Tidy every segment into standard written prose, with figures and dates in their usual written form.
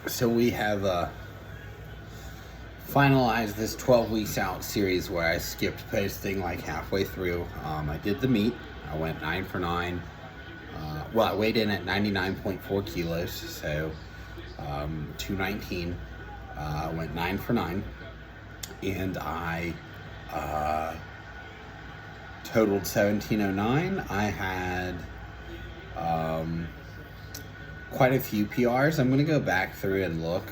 So we have finalized this 12 weeks out series where I skipped posting like halfway through. I did the meet. I went 9 for 9. I weighed in at 99.4 kilos, so 219. I went 9 for 9. And I totaled 1709. I had quite a few PRs. I'm going to go back through and look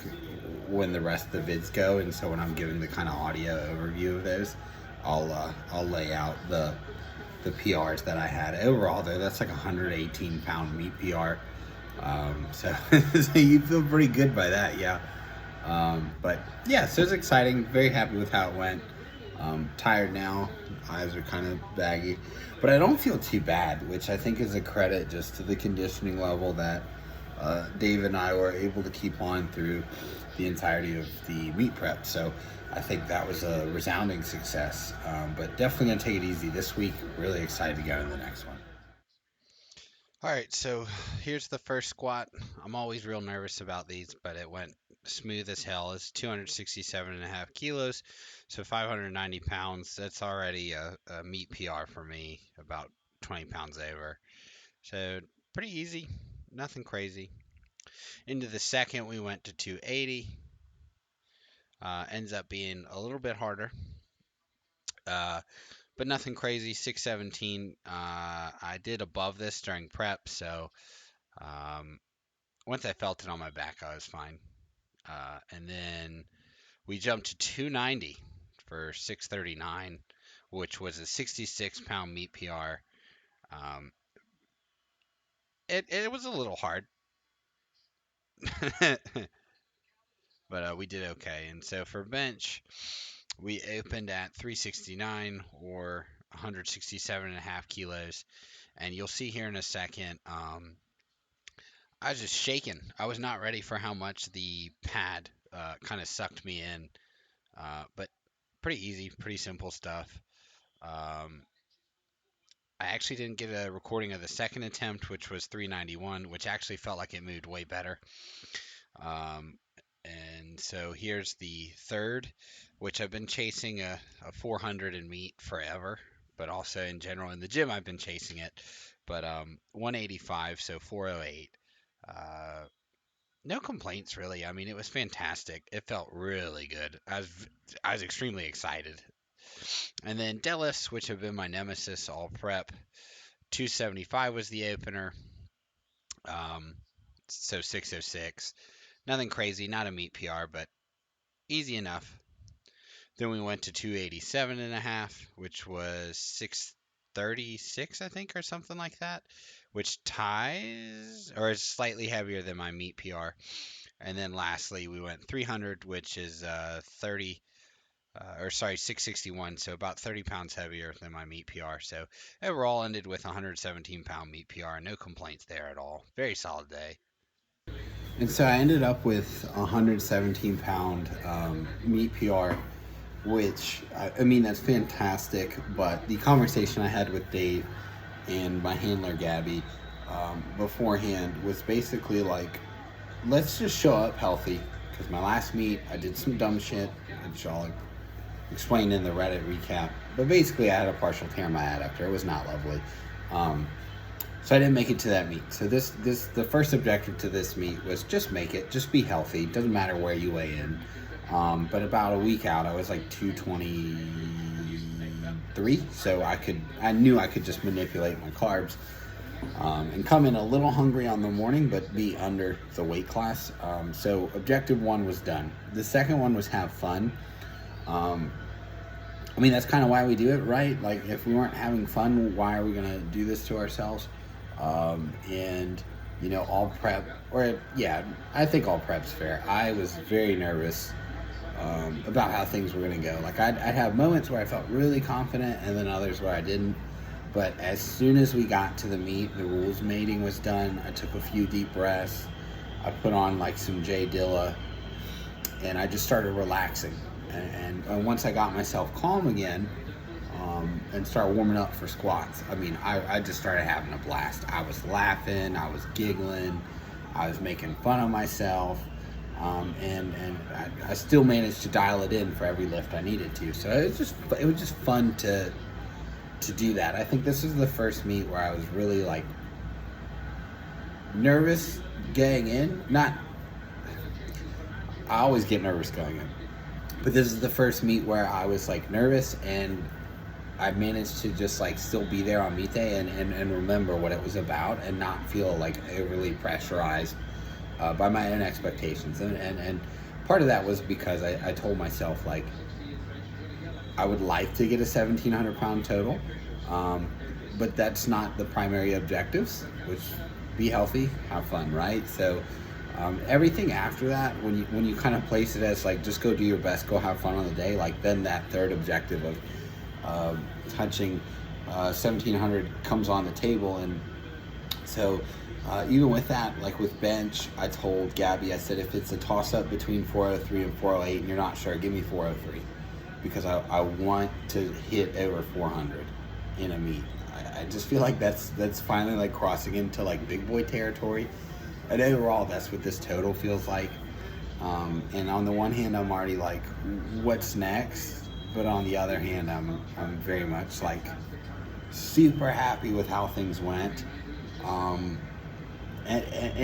when the rest of the vids go, and so when I'm giving the kind of audio overview of those, I'll lay out the PRs that I had overall. Though that's like a 118 pound meat PR, so so you feel pretty good by that, yeah. But yeah, so it's exciting. Very happy with how it went. Tired now, eyes are kind of baggy, but I don't feel too bad, which I think is a credit just to the conditioning level that Dave and I were able to keep on through the entirety of the meet prep. So I think that was a resounding success. But definitely gonna take it easy this week. Really excited to go to the next one. All right, so here's the first squat. I'm always real nervous about these, but it went smooth as hell. It's 267 and a half kilos, so 590 pounds. That's already a meat PR for me, about 20 pounds over. So pretty easy, nothing crazy. Into the second, we went to 280. Ends up being a little bit harder, uh, but nothing crazy. 617. I did above this during prep, so um, once I felt it on my back, I was fine. And then we jumped to 290 for 639, which was a 66-pound meat PR. Um, it was a little hard, but we did okay. And so for bench, we opened at 369 or 167 and a half kilos. And you'll see here in a second, I was just shaking. I was not ready for how much the pad kind of sucked me in. But pretty easy, pretty simple stuff. Um, I actually didn't get a recording of the second attempt, which was 391, which actually felt like it moved way better. Um, and so here's the third, which I've been chasing a 400 in meat forever, but also in general in the gym I've been chasing it. But 185, so 408. Uh, no complaints really. I mean, it was fantastic. It felt really good. I was extremely excited. And then Deadlifts, which have been my nemesis all prep. 275 was the opener. Um, so 606. Nothing crazy, not a meat PR, but easy enough. Then we went to 287 and a half, which was 636, I think, or something like that, which ties or is slightly heavier than my meat PR. And then lastly, we went 300, which is 30 or sorry, 661, so about 30 pounds heavier than my meat PR. So overall ended with 117-pound meat PR. No complaints there at all. Very solid day. And so I ended up with a 117 pound meat PR, which I mean that's fantastic. But the conversation I had with Dave and my handler Gabby beforehand was basically like, let's just show up healthy. Because my last meet, I did some dumb shit, which I'll explain in the Reddit recap. But basically, I had a partial tear in my adductor. It was not lovely. Um, so I didn't make it to that meet. So the first objective to this meet was just make it, just be healthy. Doesn't matter where you weigh in. But about a week out, I was like 223, so I knew I could just manipulate my carbs and come in a little hungry on the morning, but be under the weight class. So objective one was done. The second one was have fun. Um, I mean, that's kind of why we do it, right? Like, if we weren't having fun, why are we going to do this to ourselves? And, you know, all prep, or yeah, I think all prep's fair. I was very nervous about how things were going to go. Like, I'd have moments where I felt really confident and then others where I didn't. But as soon as we got to the meet, the rules mating was done. I took a few deep breaths. I put on like some Jay Dilla and I just started relaxing. And once I got myself calm again and started warming up for squats, I mean, I just started having a blast. I was laughing, I was giggling, I was making fun of myself. and I still managed to dial it in for every lift I needed to. So it was just fun to do that. I think this was the first meet where I was really like nervous getting in. Not, I always get nervous going in, but this is the first meet where I was like nervous, and I managed to just like still be there on meet day and remember what it was about and not feel like overly pressurized by my own expectations. And part of that was because I told myself like I would like to get a 1,700 pound total, but that's not the primary objectives, which be healthy, have fun, right? So everything after that, when you kind of place it as like just go do your best, go have fun on the day, like then that third objective of touching 1,700 comes on the table. And so even with that, like with bench, I told Gabby, I said, if it's a toss up between 403 and 408 and you're not sure, give me 403, because I want to hit over 400 in a meet. I just feel like that's finally like crossing into like big boy territory, and overall that's what this total feels like. And on the one hand, I'm already like, what's next? But on the other hand, I'm very much like super happy with how things went. And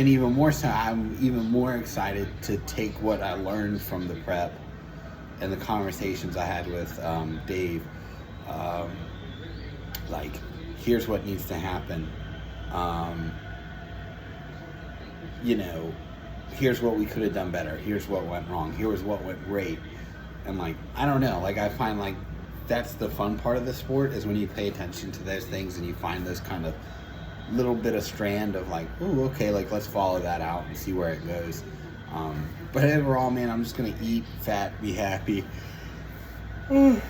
even more so, I'm even more excited to take what I learned from the prep and the conversations I had with Dave. Like, here's what needs to happen. Here's what we could have done better. Here's what went wrong. Here's what went great. And like, I don't know, like I find like that's the fun part of the sport, is when you pay attention to those things and you find this kind of little bit of strand of like, ooh, okay, like let's follow that out and see where it goes. But overall, man, I'm just gonna eat fat, be happy, and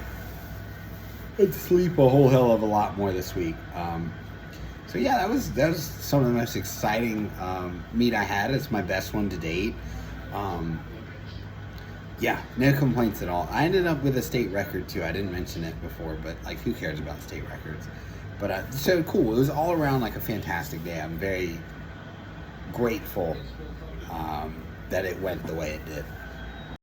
sleep a whole hell of a lot more this week. So yeah, that was some of the most exciting meet I had. It's my best one to date. Yeah, no complaints at all. I ended up with a state record too. I didn't mention it before, but like, who cares about state records? But so cool. It was all around like a fantastic day. I'm very grateful that it went the way it did.